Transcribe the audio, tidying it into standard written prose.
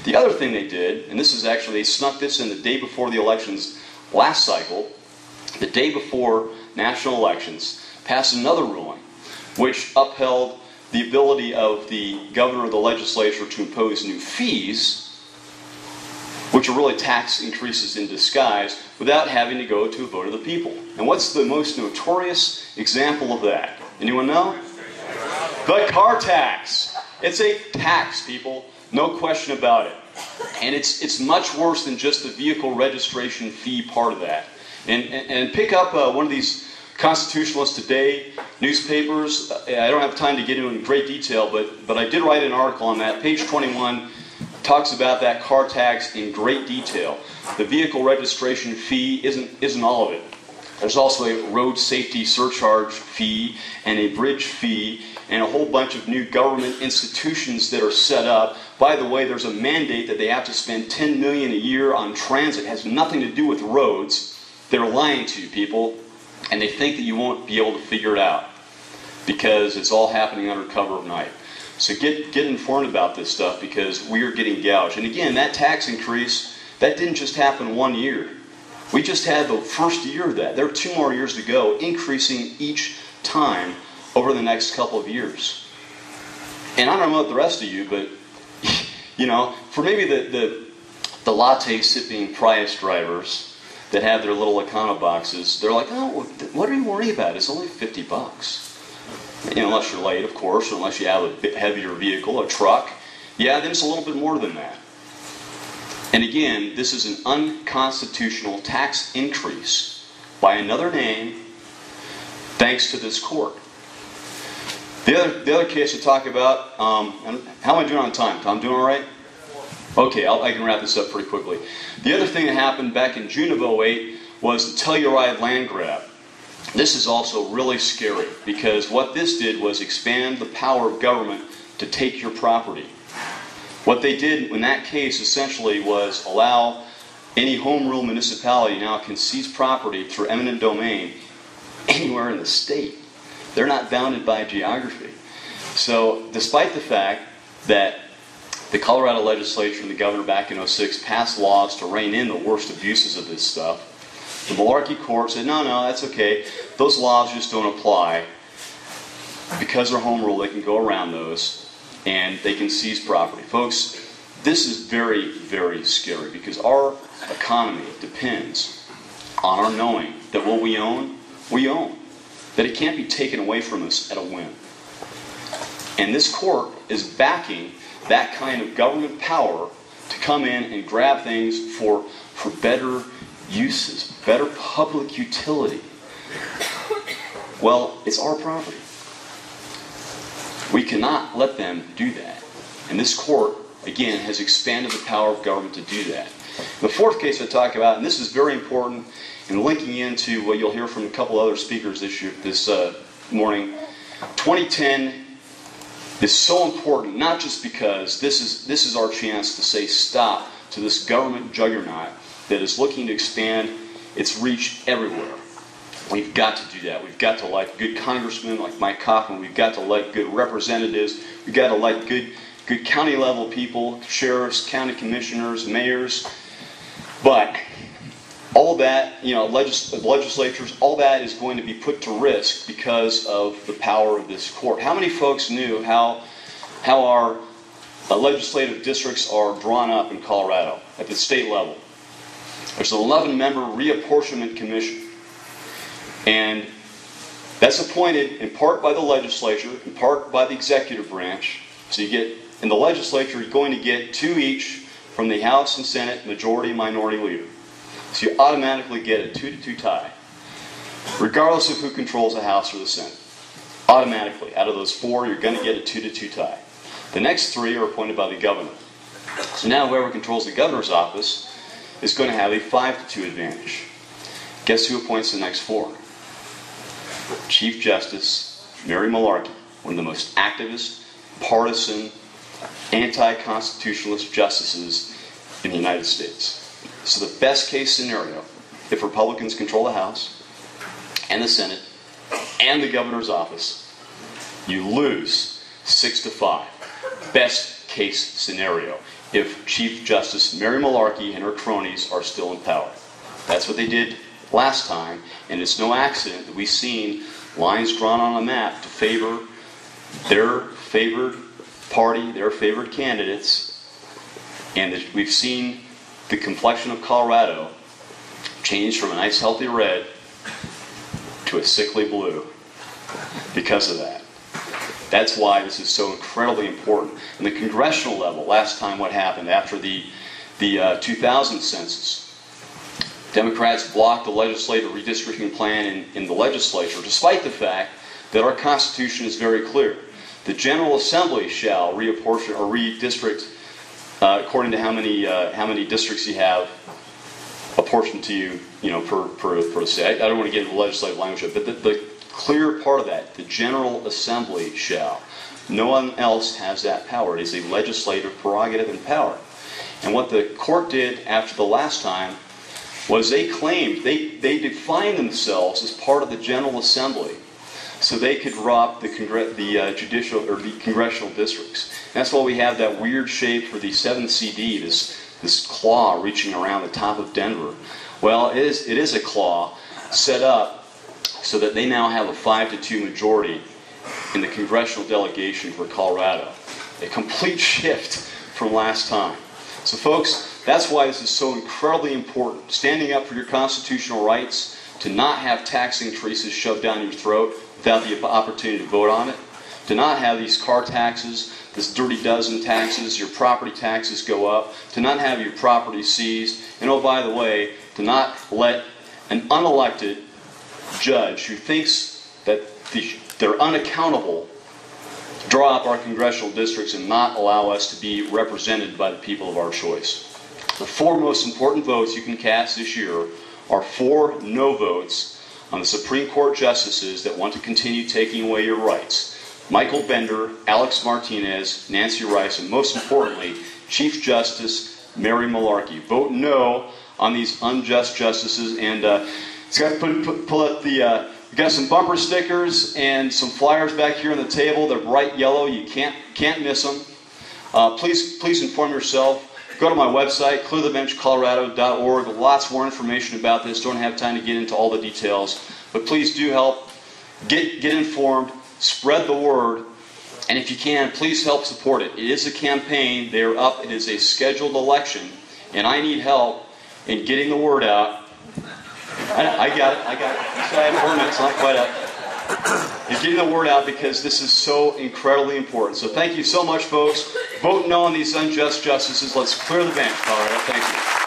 The other thing they did, and this is actually, they snuck this in the day before the elections last cycle, the day before national elections, passed another ruling which upheld the ability of the governor or the legislature to impose new fees, which are really tax increases in disguise, without having to go to a vote of the people. And what's the most notorious example of that? Anyone know? The car tax. It's a tax, people. No question about it. And it's much worse than just the vehicle registration fee part of that. And pick up one of these Constitutionalist Today newspapers. I don't have time to get into it in great detail, but I did write an article on that. Page 21 talks about that car tax in great detail. The vehicle registration fee isn't all of it. There's also a road safety surcharge fee and a bridge fee and a whole bunch of new government institutions that are set up. By the way, there's a mandate that they have to spend $10 million a year on transit. It has nothing to do with roads. They're lying to you, people, and they think that you won't be able to figure it out because it's all happening under cover of night. So get informed about this stuff because we are getting gouged. And again, that tax increase, that didn't just happen 1 year. We just had the first year of that. There are 2 more years to go, increasing each time over the next couple of years. And I don't know about the rest of you, but you know, for maybe the latte sipping Prius drivers that have their little Econo boxes, they're like, oh, what are you worried about? It's only $50. You know, unless you're late, of course, or unless you have a bit heavier vehicle, a truck. Yeah, then it's a little bit more than that. And again, this is an unconstitutional tax increase by another name, thanks to this court. The other case to talk about, how am I doing on time? Tom, doing all right? Okay, I can wrap this up pretty quickly. The other thing that happened back in June of 2008 was the Telluride land grab. This is also really scary because what this did was expand the power of government to take your property. What they did in that case essentially was allow any home rule municipality now can seize property through eminent domain anywhere in the state. They're not bounded by geography. So despite the fact that the Colorado legislature and the governor back in 2006 passed laws to rein in the worst abuses of this stuff, the Malarkey court said, no, that's okay. Those laws just don't apply. Because they're home rule, they can go around those and they can seize property. Folks, this is very, very scary because our economy depends on our knowing that what we own, we own. That it can't be taken away from us at a whim. And this court is backing that kind of government power to come in and grab things for better uses, better public utility. Well, it's our property. We cannot let them do that. And this court, again, has expanded the power of government to do that. The fourth case I talk about, and this is very important, and linking into what you'll hear from a couple other speakers this morning, 2010 is so important, not just because this is our chance to say stop to this government juggernaut that is looking to expand its reach everywhere. We've got to do that. We've got to elect good congressmen like Mike Kaufman. We've got to elect good representatives. We've got to elect good county level people, sheriffs, county commissioners, mayors. But all that, you know, legislatures, all that is going to be put to risk because of the power of this court. How many folks knew how our legislative districts are drawn up in Colorado at the state level? There's an 11-member reapportionment commission. And that's appointed in part by the legislature, in part by the executive branch. So you get, in the legislature, you're going to get 2 each from the House and Senate, majority and minority leader. So you automatically get a 2-2 tie, regardless of who controls the House or the Senate. Automatically, out of those 4, you're going to get a 2-2 tie. The next 3 are appointed by the governor. So now whoever controls the governor's office is going to have a 5-2 advantage. Guess who appoints the next 4? Chief Justice Mary Malarkey, one of the most activist, partisan, anti-constitutionalist justices in the United States. So the best case scenario, if Republicans control the House and the Senate and the governor's office, you lose 6-5. Best case scenario. if Chief Justice Mary Malarkey and her cronies are still in power. That's what they did last time, and it's no accident that we've seen lines drawn on a map to favor their favored party, their favored candidates, and that we've seen the complexion of Colorado change from a nice healthy red to a sickly blue because of that. That's why this is so incredibly important. And the congressional level, last time what happened after the 2000 census, Democrats blocked the legislative redistricting plan in the legislature, despite the fact that our Constitution is very clear. The General Assembly shall reapportion or redistrict according to how many districts you have apportioned to you, per state. I don't want to get into the legislative language, but the clear part of that, the General Assembly shall. No one else has that power. It is a legislative prerogative and power. And what the court did after the last time was they claimed, they defined themselves as part of the General Assembly so they could rob the judicial or the congressional districts. And that's why we have that weird shape for the 7th CD, this claw reaching around the top of Denver. Well, it is a claw set up so that they now have a 5-2 majority in the congressional delegation for Colorado. A complete shift from last time. So folks, that's why this is so incredibly important. Standing up for your constitutional rights, to not have tax increases shoved down your throat without the opportunity to vote on it, to not have these car taxes, this dirty dozen taxes, your property taxes go up, to not have your property seized, and oh, by the way, to not let an unelected judge who thinks that they're unaccountable draw up our congressional districts and not allow us to be represented by the people of our choice. The 4 most important votes you can cast this year are 4 no votes on the Supreme Court justices that want to continue taking away your rights. Michael Bender, Alex Martinez, Nancy Rice, and most importantly, Chief Justice Mary Malarkey. Vote no on these unjust justices, and it's got to pull up the. We've got some bumper stickers and some flyers back here on the table. They're bright yellow. You can't miss them. Please inform yourself. Go to my website, clearthebenchcolorado.org. Lots more information about this. Don't have time to get into all the details, but please do help. Get informed. Spread the word. And if you can, please help support it. It is a campaign. They're up. It is a scheduled election. And I need help in getting the word out. I got it. I have 4 minutes, not quite up. And getting the word out because this is so incredibly important. So thank you so much, folks. Vote no on these unjust justices. Let's clear the bench, Colorado. Thank you.